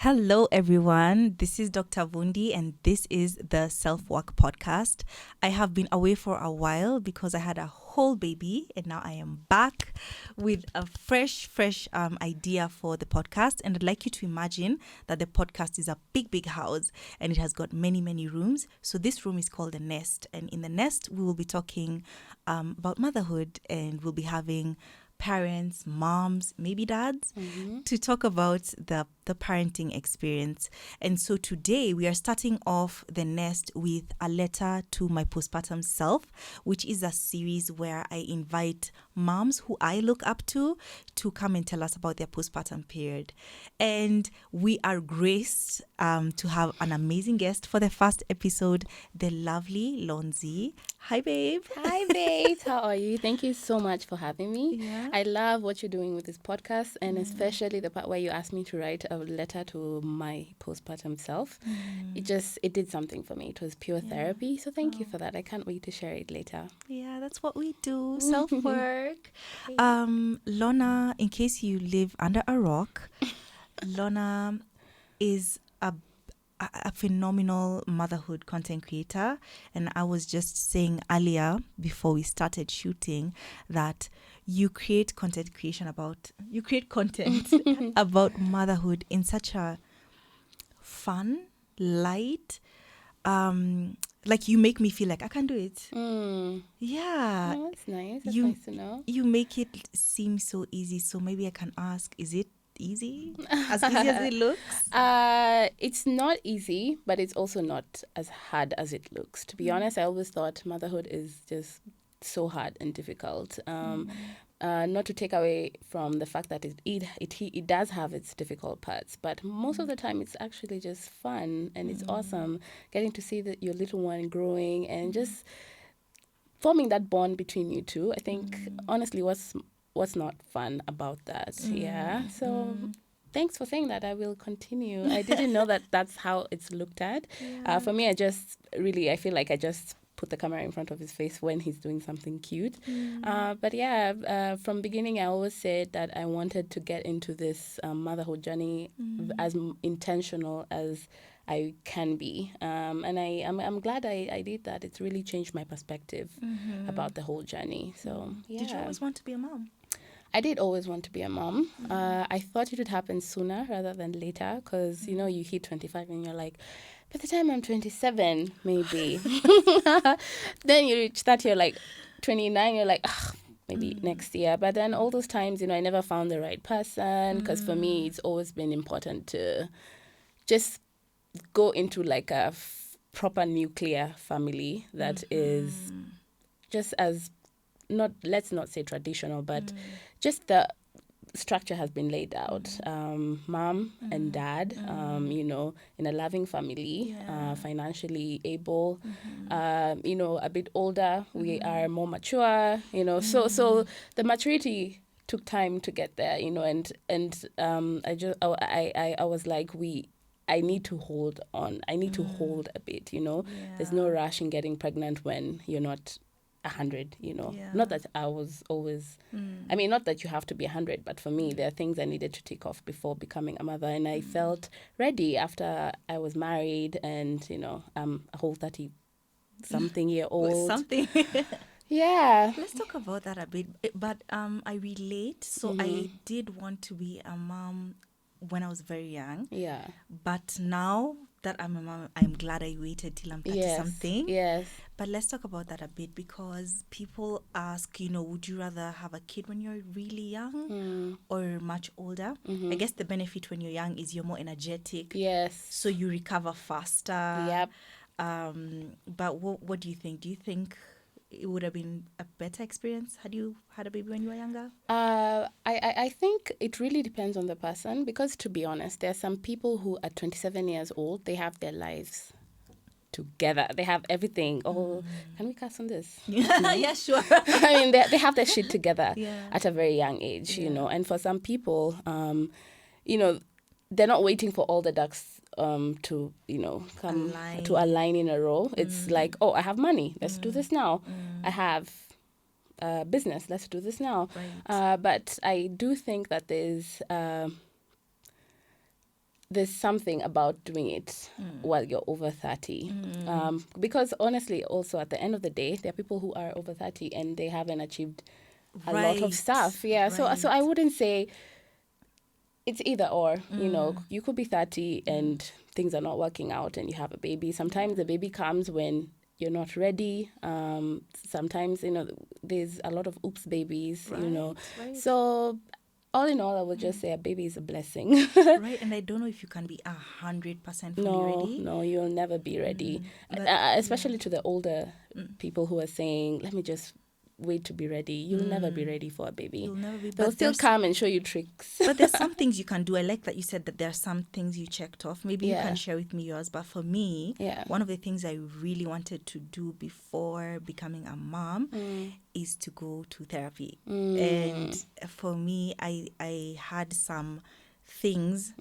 Hello, everyone. This is Dr. Vundi, and this is the Self Work Podcast. I have been away for a while because I had a whole baby, and now I am back with a fresh idea for the podcast. And I'd like you to imagine that the podcast is a big house, and it has got many rooms. So this room is called the Nest, and in the Nest, we will be talking about motherhood, and we'll be having parents, moms, maybe dads, to talk about the parenting experience. And so today we are starting off the Nest with a letter to my postpartum self, which is a series where I invite moms who I look up to come and tell us about their postpartum period. And we are graced to have an amazing guest for the first episode, the lovely Lornzie. Hi, babe. Hi, babes. How are you? Thank you so much for having me. Yeah. I love what you're doing with this podcast, and especially the part where you asked me to write a letter to my postpartum self. It did something for me. It was pure therapy. So thank you for that. I can't wait to share it later. Yeah, that's what we do. Self-work. Lorna, in case you live under a rock, Lorna is a phenomenal motherhood content creator. And I was just saying earlier before we started shooting that you create content about motherhood in such a fun, light, like you make me feel like I can do it. Yeah. Oh, that's nice. That's nice to know. You make it seem so easy. So maybe I can ask, is it easy? As easy as it looks? It's not easy, but it's also not as hard as it looks. To be honest, I always thought motherhood is just so hard and difficult. Not to take away from the fact that it does have its difficult parts, but most of the time it's actually just fun and it's awesome getting to see your little one growing and just forming that bond between you two. I think honestly, what's not fun about that? Yeah. So thanks for saying that. I will continue. I didn't know that that's how it's looked at. Yeah. For me, I feel like I just put the camera in front of his face when he's doing something cute. But yeah, from beginning, I always said that I wanted to get into this motherhood journey as intentional as I can be. And I'm glad I did that. It's really changed my perspective about the whole journey. So yeah. Did you always want to be a mom? I did always want to be a mom. I thought it would happen sooner rather than later because, you hit 25 and you're like, by the time I'm 27, maybe. Then you reach that, you're like 29, you're like, maybe next year. But then all those times, I never found the right person because for me, it's always been important to just go into like a proper nuclear family that is just as, let's not say traditional, but just the structure has been laid out. Mom and dad, in a loving family, financially able, a bit older. We are more mature, so the maturity took time to get there, I was like, I need to hold on. I need to hold a bit, There's no rush in getting pregnant when you're not 100, Not that I was always, not that you have to be 100, but for me, there are things I needed to tick off before becoming a mother. And I felt ready after I was married and, I'm a whole 30-something year old. Something. Yeah. Let's talk about that a bit. But I relate. So I did want to be a mom when I was very young. Yeah. But now that I'm a mom, I'm glad I waited till I'm 30-something. Yes. But let's talk about that a bit because people ask, would you rather have a kid when you're really young or much older? I guess the benefit when you're young is you're more energetic. Yes. So you recover faster. Yep. But what do you think? Do you think it would have been a better experience had you had a baby when you were younger? I think it really depends on the person because, to be honest, there are some people who at 27 years old, they have their lives together. They have everything. Oh, can we cuss on this? Yeah, sure. I mean, they have their shit together Yeah. at a very young age, And for some people, they're not waiting for all the ducks to come Align. to align in a row. It's like, oh, I have money, let's do this now. I have business, let's do this now. Right. But I do think that there's there's something about doing it while you're over 30. Because honestly, also at the end of the day, there are people who are over 30 and they haven't achieved a lot of stuff. Yeah. So I wouldn't say it's either or. You know, you could be 30 and things are not working out and you have a baby. Sometimes the baby comes when you're not ready. Sometimes, you know, there's a lot of oops babies, you know. So all in all, I would just say a baby is a blessing. Right, and I don't know if you can be 100% fully ready. No, you'll never be ready. Especially to the older people who are saying, let me just wait to be ready. You'll never be ready for a baby. You'll never be. They'll still come and show you tricks. But there's some things you can do. I like that you said that there are some things you checked off. Maybe you can share with me yours. But for me, one of the things I really wanted to do before becoming a mom is to go to therapy. And for me, I had some things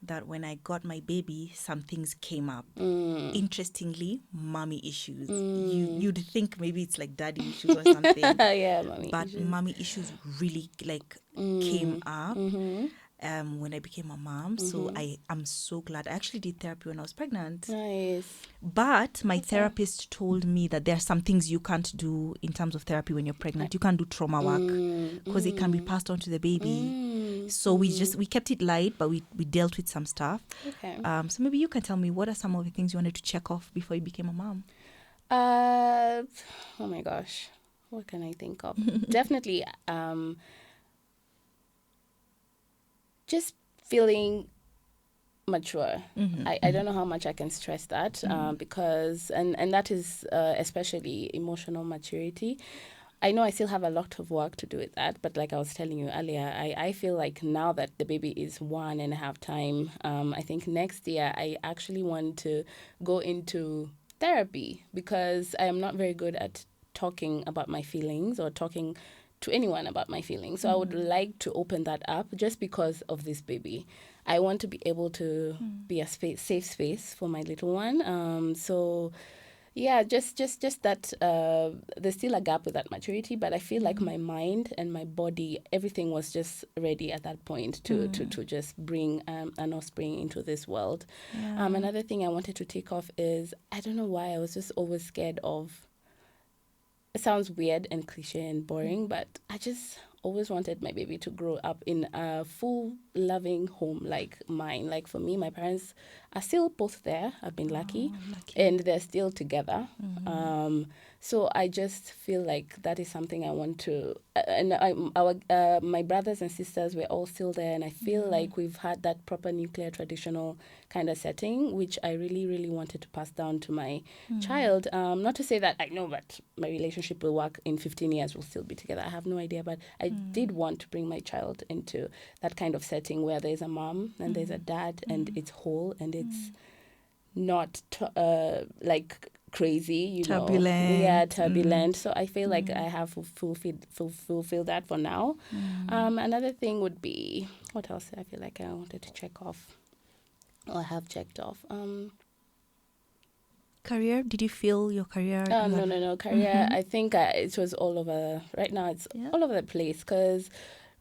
that when I got my baby, some things came up. Interestingly, mommy issues. You'd think maybe it's like daddy issues or something. Yeah, mommy but issues. mommy issues really like came up when I became a mom. So I'm so glad. I actually did therapy when I was pregnant. Nice. But my therapist told me that there are some things you can't do in terms of therapy when you're pregnant. You can't do trauma work because it can be passed on to the baby. So we kept it light, but we dealt with some stuff. Okay. So maybe you can tell me, what are some of the things you wanted to check off before you became a mom? Oh my gosh. What can I think of? Definitely just feeling mature. I don't know how much I can stress that because and that is especially emotional maturity. I know I still have a lot of work to do with that, but like I was telling you earlier, I feel like now that the baby is 1.5 time, I think next year I actually want to go into therapy because I am not very good at talking about my feelings or talking to anyone about my feelings. So I would like to open that up just because of this baby. I want to be able to be a safe space for my little one. So yeah, just that there's still a gap with that maturity, but I feel like my mind and my body, everything was just ready at that point to just bring an offspring into this world. Another thing I wanted to take off is, I don't know why, I was just always scared of, it sounds weird and cliche and boring, but I just always wanted my baby to grow up in a full loving home like mine. Like for me, my parents are still both there. I've been lucky. And they're still together. So I just feel like that is something I want to, my brothers and sisters were all still there, and I feel like we've had that proper nuclear traditional kind of setting, which I really, really wanted to pass down to my child. Not to say that I know that my relationship will work in 15 years, we'll still be together. I have no idea, but I did want to bring my child into that kind of setting where there's a mom and there's a dad and it's whole and it's not like crazy, you Turbulent. know. Yeah, turbulent. So I feel like I have fulfilled that for now. Another thing would be, what else I feel like I wanted to check off or have checked off. Career? Did you feel your career? No. Career, I think it was all over. Right now, it's all over the place because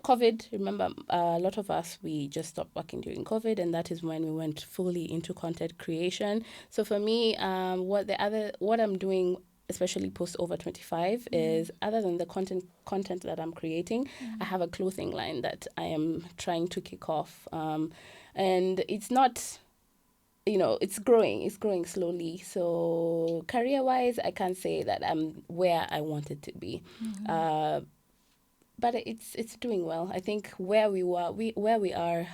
COVID, remember, a lot of us, we just stopped working during COVID, and that is when we went fully into content creation. So for me, what I'm doing, especially post over 25, is other than the content that I'm creating, I have a clothing line that I am trying to kick off. And it's not, you know, it's growing slowly. So career-wise, I can't say that I'm where I wanted to be. But it's doing well. I think where we are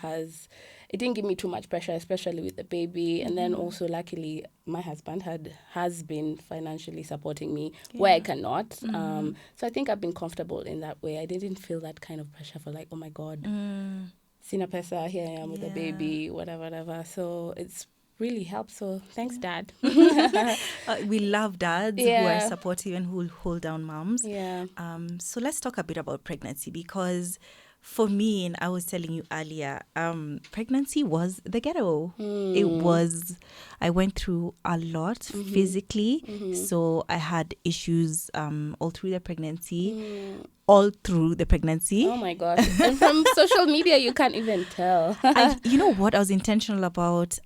it didn't give me too much pressure, especially with the baby. And then also, luckily, my husband has been financially supporting me where I cannot. So I think I've been comfortable in that way. I didn't feel that kind of pressure for like, oh my God, sina pesa, here I am with the baby, whatever. So it's really helped. So thanks, Dad. We love dads who are supportive and who will hold down moms. Yeah. So let's talk a bit about pregnancy, because For me, and I was telling you earlier, pregnancy was the ghetto. It was, I went through a lot physically. So I had issues all through the pregnancy. All through the pregnancy. Oh my gosh. And from social media, you can't even tell. You know what? I was intentional about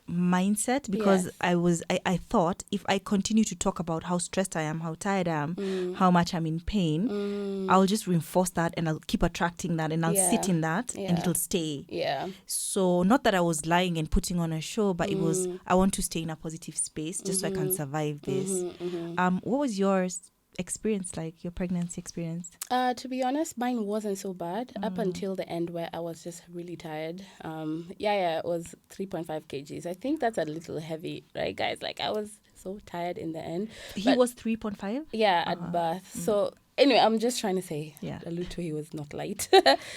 mindset because Yes. I thought if I continue to talk about how stressed I am, how tired I am, how much I'm in pain, I'll just reinforce that and I'll keep attracting that and I'll sit in that and it'll stay. Yeah. So not that I was lying and putting on a show, but it was I want to stay in a positive space just so I can survive this. What was yours? Experience, like your pregnancy experience? To be honest, mine wasn't so bad up until the end where I was just really tired. It was 3.5 kgs. I think that's a little heavy, right, guys? Like I was so tired in the end. He was 3.5? Yeah, at birth. So anyway, I'm just trying to say, Yeah. allude to he was not light.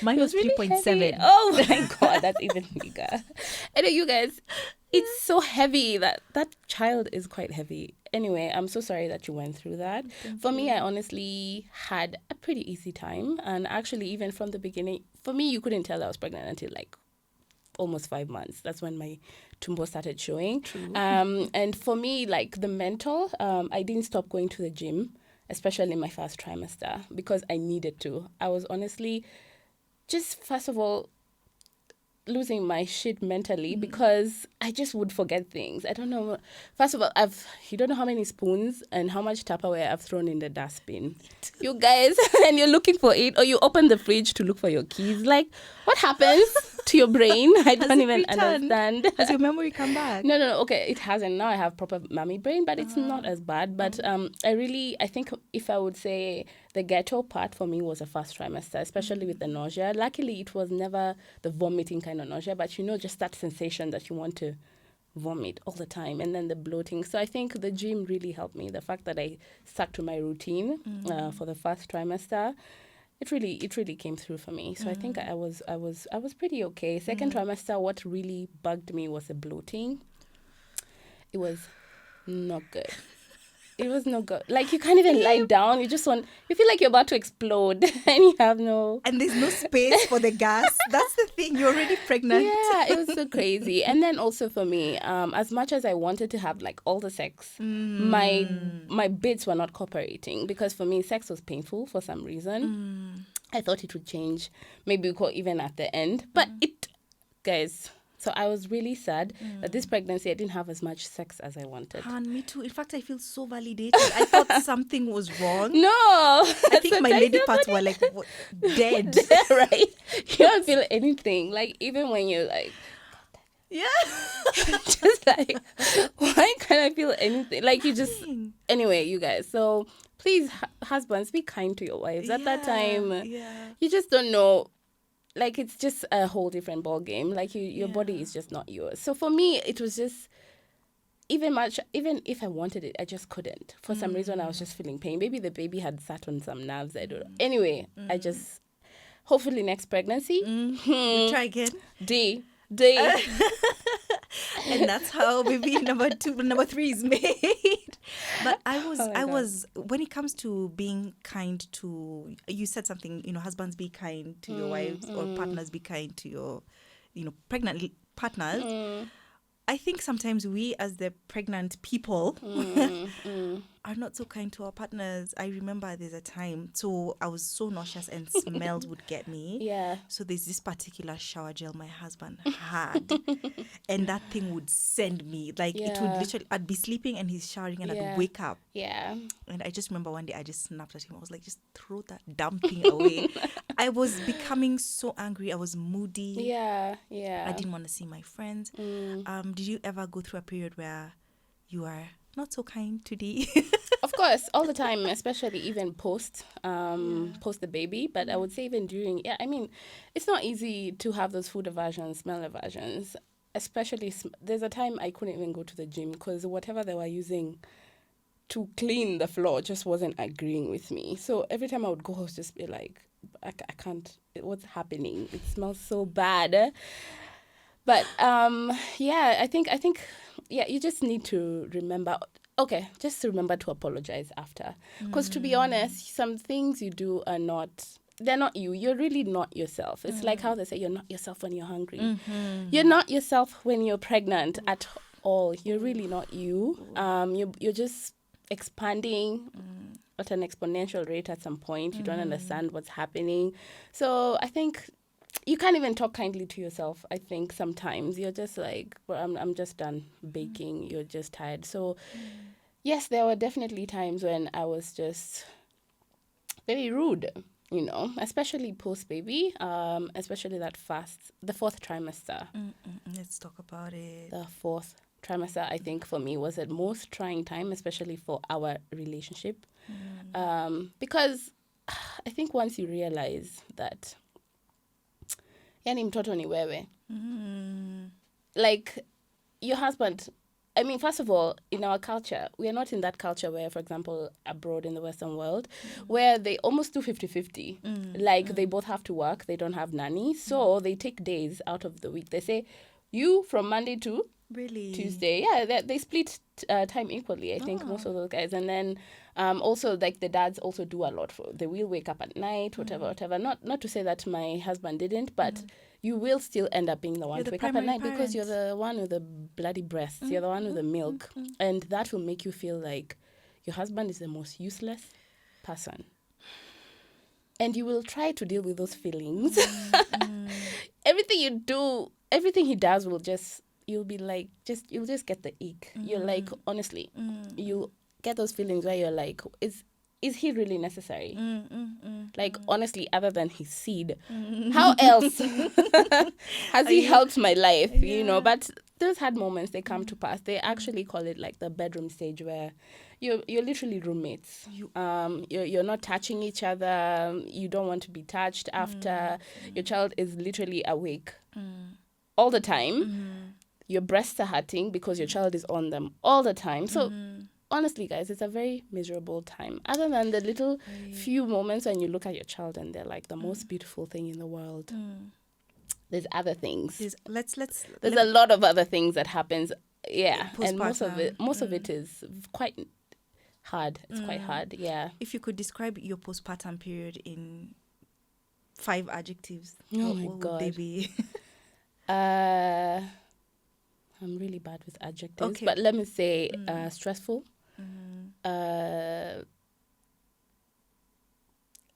Mine was really 3.7. heavy. Oh my God, that's even bigger. Anyway, you guys, it's so heavy that child is quite heavy. Anyway, I'm so sorry that you went through that. For me, I honestly had a pretty easy time. And actually, even from the beginning, for me, you couldn't tell I was pregnant until like almost 5 months. That's when my tumbo started showing. And for me, like the mental, I didn't stop going to the gym, especially in my first trimester, because I needed to. I was honestly just, first of all, losing my shit mentally because I just would forget things. I don't know. First of all, you don't know how many spoons and how much Tupperware I've thrown in the dustbin. You guys, and you're looking for it, or you open the fridge to look for your keys. Like, what happens to your brain? I don't even understand. Has your memory come back? No. Okay, it hasn't. Now I have proper mommy brain, but it's not as bad. But I think if I would say the ghetto part for me was the first trimester, especially with the nausea. Luckily, it was never the vomiting kind of nausea, but just that sensation that you want to vomit all the time, and then the bloating. So I think the gym really helped me. The fact that I stuck to my routine for the first trimester, it really came through for me. So I think I was pretty okay. Second trimester, what really bugged me was the bloating. It was not good. It was no good. Like, you can't even lie down. You feel like you're about to explode and you have no... And there's no space for the gas. That's the thing. You're already pregnant. Yeah, it was so crazy. And then also for me, as much as I wanted to have like all the sex, my bits were not cooperating because for me, sex was painful for some reason. I thought it would change, maybe even at the end. But guys... So I was really sad that this pregnancy, I didn't have as much sex as I wanted. And me too. In fact, I feel so validated. I thought something was wrong. No. I think my lady parts were like dead. Right? You don't feel anything. Like, even when you're like... Yeah. just like, why can't I feel anything? Like, you just... Anyway, you guys. So, please, husbands, be kind to your wives. At that time, you just don't know... Like, it's just a whole different ball game. Like, your body is just not yours. So for me, it was just even if I wanted it, I just couldn't. For some reason, I was just feeling pain. Maybe the baby had sat on some nerves. I don't know. Anyway, I just hopefully next pregnancy, try again. D. And that's how baby number 3 is made. But I was when it comes to being kind to, you said something, husbands be kind to your wives, or partners be kind to your, pregnant partners. I think sometimes we as the pregnant people are not so kind to our partners. I remember there's a time, so I was so nauseous and smells would get me. Yeah. So there's this particular shower gel my husband had, and that thing would send me, like it would literally, I'd be sleeping and he's showering and I'd wake up. Yeah. And I just remember one day I just snapped at him. I was like, just throw that damn thing away. I was becoming so angry. I was moody. Yeah. I didn't want to see my friends. Did you ever go through a period where you are not so kind to D? Of course, all the time, especially even post the baby. But I would say even during, I mean, it's not easy to have those food aversions, smell aversions. Especially, there's a time I couldn't even go to the gym because whatever they were using to clean the floor just wasn't agreeing with me. So every time I would go, I would just be like, I can't, what's happening? It smells so bad. But I think you just need to remember. Okay, just remember to apologize after. Because to be honest, some things you do are not they're not you. You're really not yourself. It's like how they say you're not yourself when you're hungry. Mm-hmm. You're not yourself when you're pregnant at all. You're really not you. You're just expanding at an exponential rate at some point. You don't understand what's happening. So I think you can't even talk kindly to yourself. I think sometimes you're just like, well, I'm just done baking. You're just tired. So yes, there were definitely times when I was just very rude, especially post baby, especially the fourth trimester. Let's talk about it. The fourth trimester, I think, for me was the most trying time, especially for our relationship. Because I think once you realize that, yani mtoto ni wewe, like your husband, I mean, first of all, in our culture, we are not in that culture where, for example, abroad in the Western world, where they almost do 50-50. Like, they both have to work, they don't have nanny, so they take days out of the week. They say, you from Monday to Really? Tuesday. Yeah, they split time equally, I think, most of those guys. And then also, like, the dads also do a lot. They will wake up at night, whatever. Not to say that my husband didn't, but you will still end up being the one You're to the wake up at night primary because you're parent. the one with the bloody breasts. You're the one with the milk. And that will make you feel like your husband is the most useless person. And you will try to deal with those feelings. Everything you do, everything he does will just, you'll be like, you'll just get the ick. You're like, honestly, you get those feelings where you're like, is he really necessary? Like, honestly, other than his seed, how else has he helped my life? But those hard moments, they come to pass. They actually call it like the bedroom stage, where you're literally roommates. You're not touching each other. You don't want to be touched after. Your child is literally awake all the time. Your breasts are hurting because your child is on them all the time. So honestly, guys, it's a very miserable time. Other than the little few moments when you look at your child and they're like the most beautiful thing in the world. There's other things. There's a lot of other things that happens. Yeah, and most of it is quite hard. It's quite hard. Yeah. If you could describe your postpartum period in 5 adjectives, Oh my what God. would they be? I'm really bad with adjectives, but let me say stressful.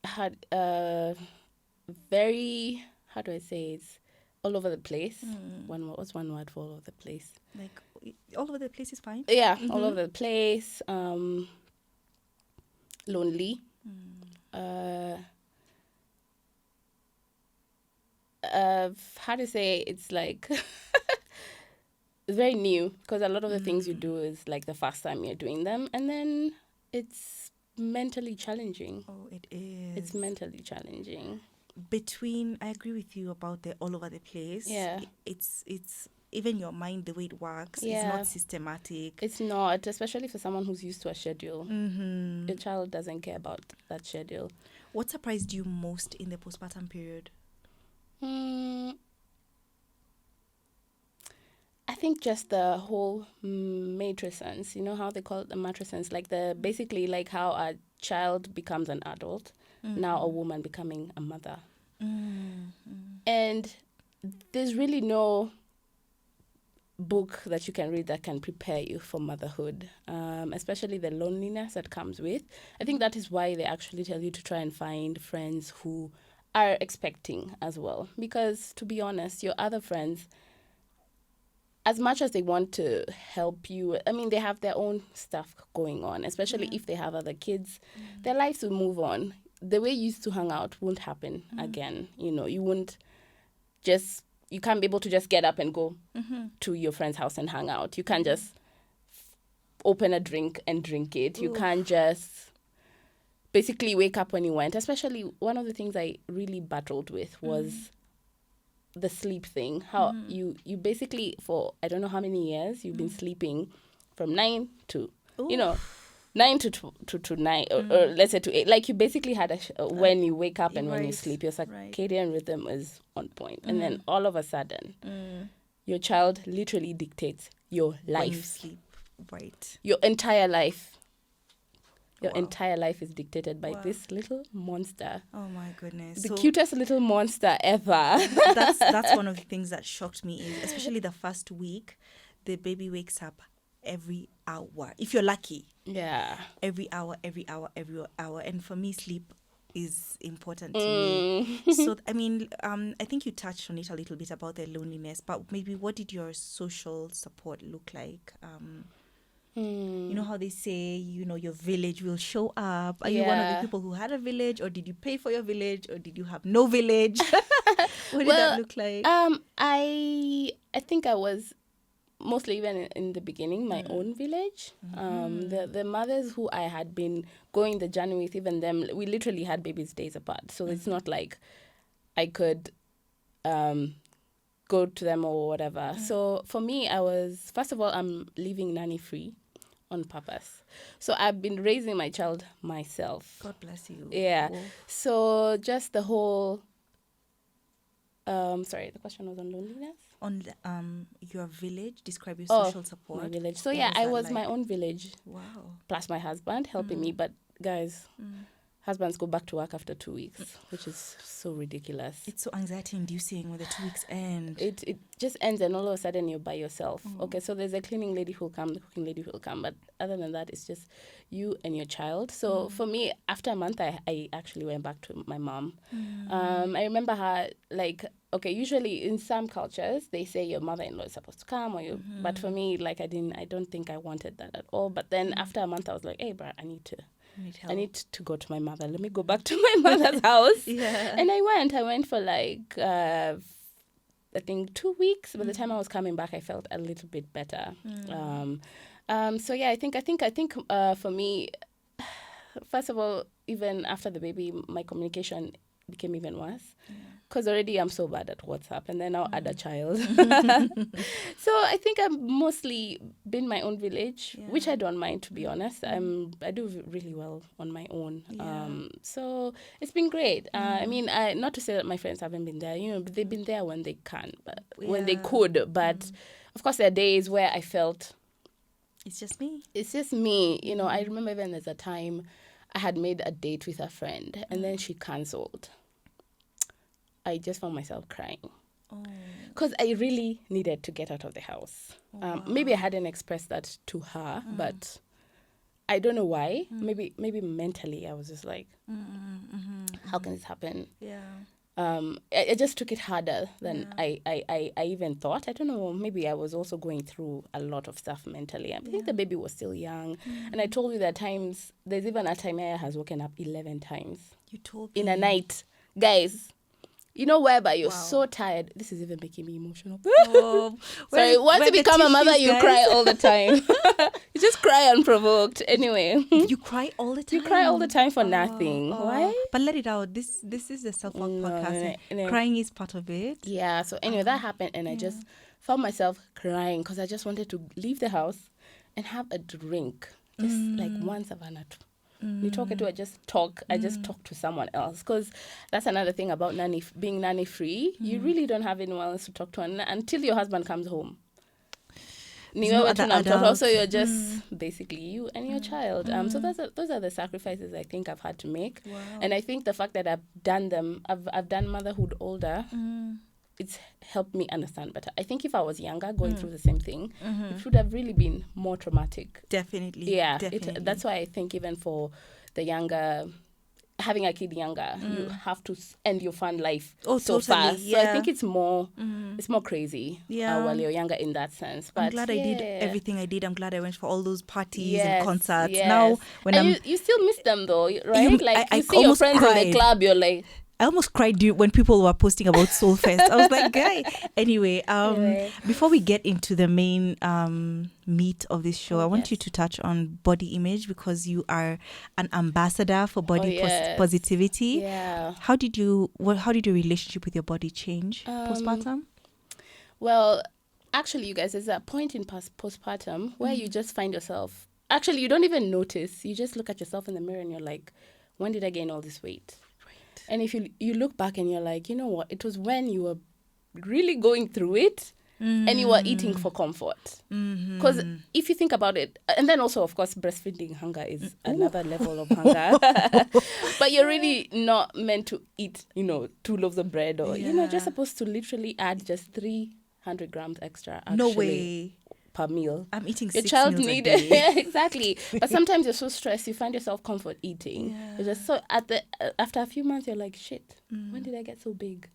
Had very, how do I say it? All over the place. What's one word for all over the place? Like, all over the place is fine. Yeah, all over the place. Lonely. How to say it's like it's very new, because a lot of the things you do is like the first time you're doing them, and then it's mentally challenging. Oh, it is. It's mentally challenging. I agree with you about the all over the place. Yeah. It's even your mind, the way it works, Yeah. it's not systematic. It's not, especially for someone who's used to a schedule. Your child doesn't care about that schedule. What surprised you most in the postpartum period? I think just the whole matrescence, you know how they call it, the matrescence, like basically like how a child becomes an adult, now a woman becoming a mother. And there's really no book that you can read that can prepare you for motherhood, especially the loneliness that comes with. I think that is why they actually tell you to try and find friends who are expecting as well. Because to be honest, your other friends, as much as they want to help you, I mean, they have their own stuff going on, especially if they have other kids. Their lives will move on. The way you used to hang out won't happen again. You won't you can't be able to just get up and go to your friend's house and hang out. You can't just open a drink and drink it. You can't just basically wake up when you went. Especially one of the things I really battled with was the sleep thing. How you basically, for I don't know how many years, you've been sleeping from 9 to, 9 to 9, or let's say to 8. Like, you basically had when you wake up and when you sleep, your circadian rhythm is on point. And then all of a sudden, your child literally dictates your life. When you sleep, right. Your entire life. Your Wow. entire life is dictated by Wow. this little monster. Oh my goodness. The So cutest little monster ever. that's one of the things that shocked me is especially the first week, the baby wakes up every hour. If you're lucky, Yeah. every hour, every hour, every hour. And for me, sleep is important to me. So I mean, I think you touched on it a little bit about the loneliness, but maybe what did your social support look like? You know how they say, your village will show up. Are you one of the Yeah. people who had a village, or did you pay for your village, or did you have no village? What did Well, that look like? I think I was mostly even in the beginning my own village. The mothers who I had been going the journey with, even them, we literally had babies days apart. So it's not like I could go to them or whatever. So for me, I was, first of all, I'm leaving nanny free on purpose. So I've been raising my child myself. God bless you. Yeah. Whoa. So just the whole, sorry, the question was on loneliness. On your village, describe your Oh, social support. my village. So What yeah, I that was my like? own village, Wow. plus my husband helping me. But guys, husbands go back to work after 2 weeks, which is so ridiculous. It's so anxiety inducing when the 2 weeks end. It just ends and all of a sudden you're by yourself. Okay, so there's a cleaning lady who'll come, the cooking lady who'll come, but other than that, it's just you and your child. So for me, after a month, I actually went back to my mom. I remember her, like, okay, usually in some cultures, they say your mother-in-law is supposed to come, or you, but for me, like, I don't think I wanted that at all. But then after a month, I was like, hey, bro, I need to go to my mother. Let me go back to my mother's house. Yeah. And I went for like, I think 2 weeks. By the time I was coming back, I felt a little bit better. So yeah, I think for me, first of all, even after the baby, my communication became even worse. Because already I'm so bad at WhatsApp, and then I'll add a child. So I think I've mostly been my own village, which I don't mind, to be honest. I do really well on my own. So it's been great. I mean, not to say that my friends haven't been there. They've been there when they can, but when they could. But of course, there are days where I felt It's just me. it's just me. I remember even there's a time I had made a date with a friend, and then she cancelled. I just found myself crying because I really needed to get out of the house. Maybe I hadn't expressed that to her, but I don't know why. Maybe mentally I was just like, how can this happen? Yeah. I just took it harder than I even thought. I don't know, maybe I was also going through a lot of stuff mentally. I think the baby was still young. And I told you that there's even a time Aya has woken up 11 times. You told me. In a night. Guys, whereby you're so tired. This is even making me emotional. Oh, Sorry, once you become a mother, you cry all the time. You just cry unprovoked. Anyway. You cry all the time? You cry all the time for nothing. Why? But let it out. This is the self-work podcast. No. Crying is part of it. Yeah, so anyway, that happened, and I just found myself crying because I just wanted to leave the house and have a drink. Just like one Savannah. You talk to, I just talk to someone else, because that's another thing about being nanny free. You really don't have anyone else to talk to until your husband comes home. Also, you're just basically you and your child. So those are the sacrifices I think I've had to make. Wow. And I think the fact that I've done them, I've done motherhood older. It's helped me understand better. I think if I was younger, going through the same thing, it would have really been more traumatic. Definitely. Yeah, definitely. That's why I think even for the younger, having a kid younger, you have to end your fun life so totally, fast. yeah. So I think it's more crazy while you're younger in that sense. But I'm glad I did everything I did. I'm glad I went for all those parties and concerts. Yes. Now, when you still miss them though, right? I see your friends cried. in the club, you're like, I almost cried when people were posting about Soulfest. I was like, guy. Anyway, before we get into the main meat of this show, I want you to touch on body image, because you are an ambassador for body positivity. Yeah. How did your relationship with your body change postpartum? Well, actually, you guys, there's a point in postpartum where you just find yourself. Actually, you don't even notice. You just look at yourself in the mirror and you're like, when did I gain all this weight? And if you look back and you're like, you know what, it was when you were really going through it and you are eating for comfort. Because if you think about it, and then also, of course, breastfeeding hunger is another level of hunger. But you're really not meant to eat, 2 loaves of bread or, just supposed to literally add just 300 grams extra No actually way. per meal. I'm eating Your 6 child meals a need day. exactly. But sometimes you're so stressed, you find yourself comfort eating. You're just so after a few months, you're like, shit, when did I get so big?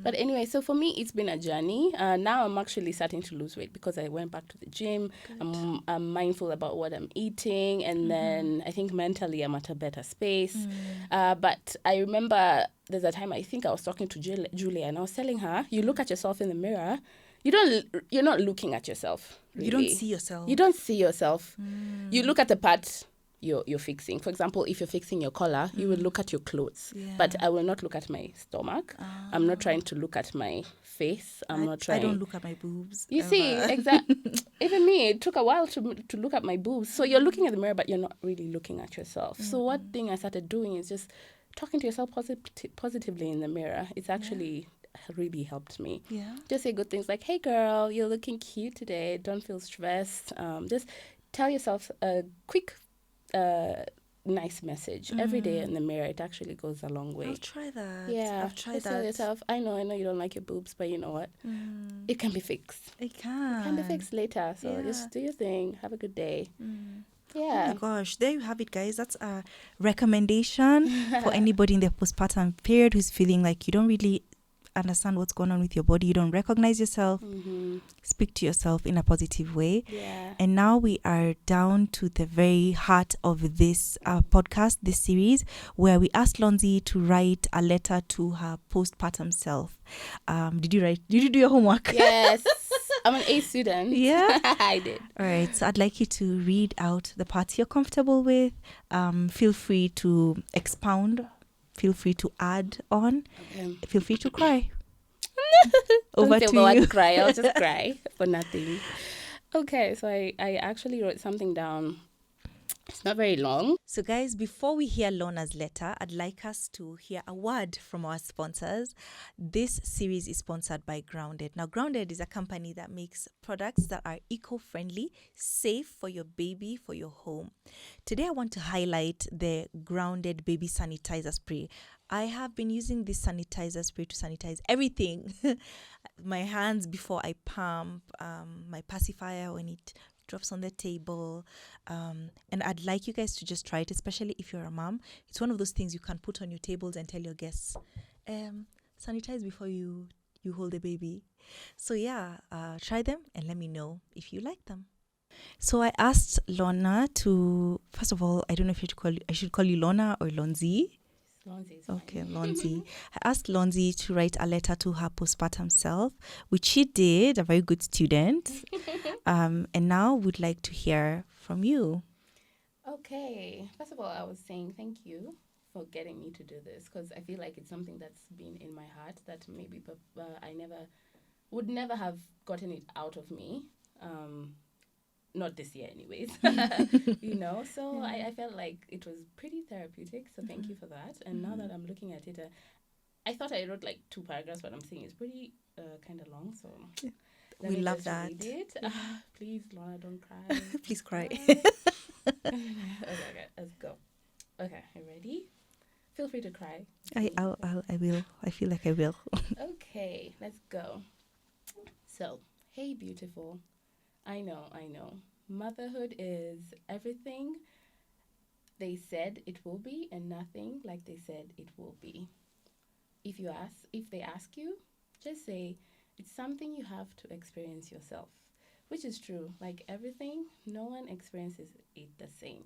But anyway, so for me, it's been a journey. Now I'm actually starting to lose weight because I went back to the gym. I'm mindful about what I'm eating, and then I think mentally I'm at a better space. But I remember there's a time I think I was talking to Julia, and I was telling her, you look at yourself in the mirror, you're not looking at yourself. Really. You don't see yourself. You don't see yourself. You look at the part you're fixing. For example, if you're fixing your collar, you will look at your clothes. But I will not look at my stomach. I'm not trying to look at my face. I'm not trying. I don't look at my boobs. You ever. see, exactly. Even me, it took a while to look at my boobs. So you're looking at the mirror, but you're not really looking at yourself. So one thing I started doing is just talking to yourself positively in the mirror. It's actually really helped me. Just say good things like, hey girl, you're looking cute today, don't feel stressed. Just tell yourself a quick nice message every day in the mirror. It actually goes a long way. I'll try that. I've tried that. Tell yourself, I know you don't like your boobs, but you know what, it can be fixed. It can. It can be fixed later. So just do your thing, have a good day. Oh my gosh, there you have it, guys. That's a recommendation for anybody in the postpartum period who's feeling like you don't really understand what's going on with your body, you don't recognize yourself. Speak to yourself in a positive way. And now we are down to the very heart of this podcast, this series, where we asked Lornzie to write a letter to her postpartum self. Did you do your homework? Yes. I'm an A student. Yeah. I did. All right, so I'd like you to read out the parts you're comfortable with. Feel free to expound. Feel free to add on. Feel free to cry. Over to you. Cry. I'll just cry for nothing. Okay, so I actually wrote something down. It's not very long. So guys, before we hear Lorna's letter, I'd like us to hear a word from our sponsors. This series is sponsored by Grounded. Now, Grounded is a company that makes products that are eco-friendly, safe for your baby, for your home. Today, I want to highlight the Grounded Baby Sanitizer Spray. I have been using this sanitizer spray to sanitize everything. My hands before I pump, my pacifier when it drops on the table, and I'd like you guys to just try it, especially if you're a mom. It's one of those things you can put on your tables and tell your guests, sanitize before you hold the baby. So try them and let me know if you like them. So I asked Lorna to, first of all, I don't know if I should call you Lorna or Lornzie. Okay, Lornzie. I asked Lornzie to write a letter to her postpartum self, which she did, a very good student. And now we'd like to hear from you. Okay. First of all, I was saying thank you for getting me to do this, because I feel like it's something that's been in my heart that maybe I would never have gotten it out of me. Not this year anyways, so I felt like it was pretty therapeutic, so thank you for that. And now that I'm looking at it, I thought I wrote like 2 paragraphs, but I'm seeing it's pretty kind of long, so we love that. Read it. Please, Lorna, don't cry. Please cry. Okay, let's go. Okay, you ready? Feel free to cry. I will. I feel like I will. Okay, let's go. So, hey beautiful, I know. Motherhood is everything they said it will be and nothing like they said it will be. If they ask you, just say it's something you have to experience yourself, which is true. Like everything, no one experiences it the same.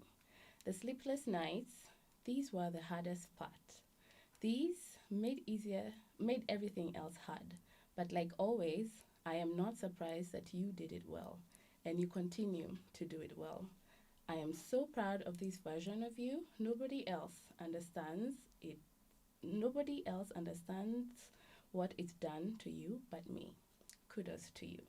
The sleepless nights, these were the hardest part. These made everything else hard. But like always, I am not surprised that you did it well. And you continue to do it well. I am so proud of this version of you. Nobody else understands it. Nobody else understands what it's done to you but me. Kudos to you.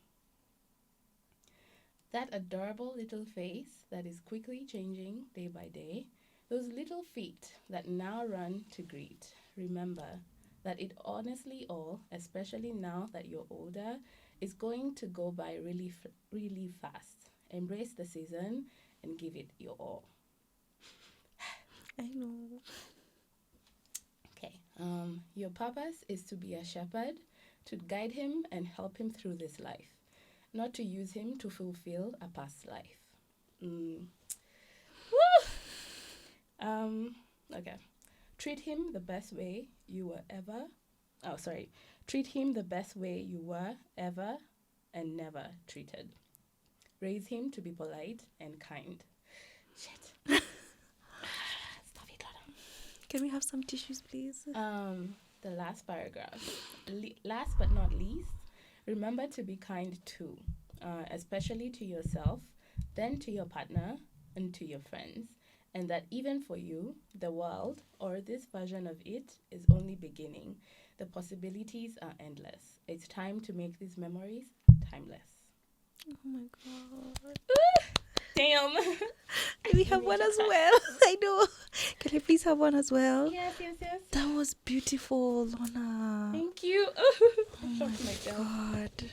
That adorable little face that is quickly changing day by day. Those little feet that now run to greet. Remember that it honestly all, especially now that you're older, It's going to go by really fast. Embrace the season and give it your all. I know. Okay. Your purpose is to be a shepherd, to guide him and help him through this life, not to use him to fulfill a past life. Woo! Okay. Treat him the best way you were ever. Oh, sorry. Treat him the best way you were ever and never treated. Raise him to be polite and kind. Shit. Stop it, Lana. Can we have some tissues, please? The last paragraph. Last but not least, remember to be kind too, especially to yourself, then to your partner, and to your friends. And that even for you, the world, or this version of it, is only beginning. The possibilities are endless. It's time to make these memories timeless. Oh my god. Damn. Can we have one as well? I know. Can I please have one as well? Yes. That was beautiful, Lorna. Thank you. Oh my god.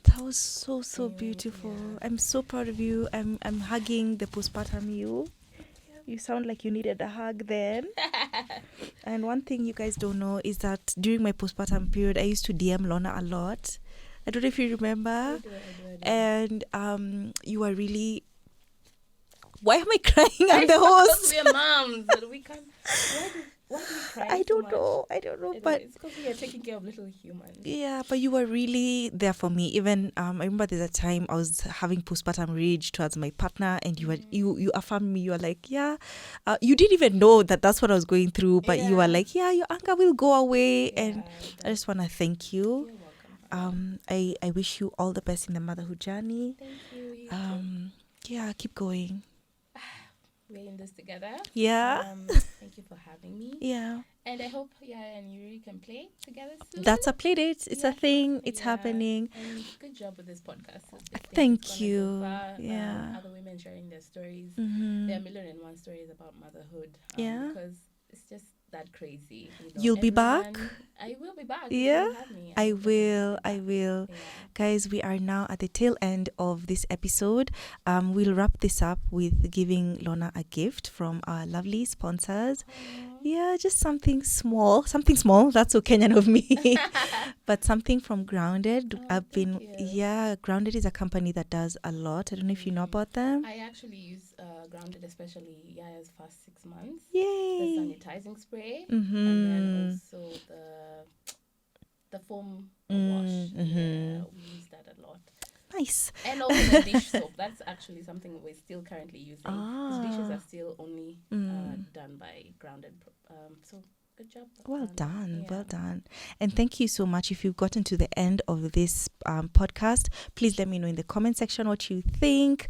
That was so beautiful. Yeah. I'm so proud of you. I'm hugging the postpartum you. You sound like you needed a hug then. And one thing you guys don't know is that during my postpartum period, I used to DM Lorna a lot. I don't know if you remember. I do. And you are really... Why am I crying? I'm the host. We're moms. We can't... Why do we cry I so don't much? know, Anyway, but it's because we are taking care of little humans. yeah, but you were really there for me. Even I remember there's a time I was having postpartum rage towards my partner, and you affirmed me. You were like, yeah, you didn't even know that that's what I was going through, but you were like, yeah, your anger will go away, and I just want to thank you. You're welcome. I wish you all the best in the motherhood journey. Thank you. You too. Yeah, keep going. We're in this together. Yeah. Thank you for having me. Yeah. And I hope and Yuri can play together soon. That's a play date. It's a thing. It's happening. And good job with this podcast. Thank you. Other women sharing their stories. Mm-hmm. There are 1,000,001 stories about motherhood. Because it's just that crazy. You'll be back? I will be back. Yeah, I will. Yeah. Guys, we are now at the tail end of this episode. We'll wrap this up with giving Lorna a gift from our lovely sponsors. Yeah, just something small. That's so Kenyan of me. But something from Grounded. Grounded is a company that does a lot. I don't know if you know about them. I actually use Grounded, especially Yaya's first 6 months. Yay. The sanitizing spray. Mm-hmm. And then also the foam wash. Yeah, we use that a lot. Nice. And also the dish soap. That's actually something we're still currently using. Because dishes are still only done by Grounded. So good job. Well done. And thank you so much. If you've gotten to the end of this podcast, please let me know in the comment section what you think.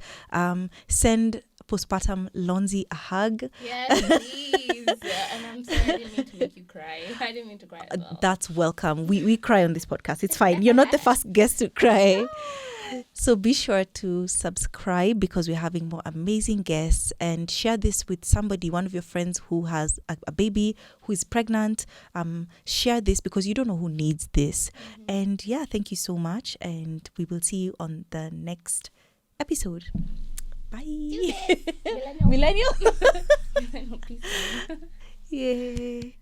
Send postpartum Lornzie a hug. Yes, please. And I'm sorry I didn't mean to make you cry. I didn't mean to cry as well. That's welcome. We cry on this podcast. It's fine. You're not the first guest to cry. So be sure to subscribe because we're having more amazing guests, and share this with somebody, one of your friends who has a baby, who is pregnant. Share this because you don't know who needs this. And yeah, thank you so much. And we will see you on the next episode. Bye. Millennial. Millennial. Millennial, please. Yay.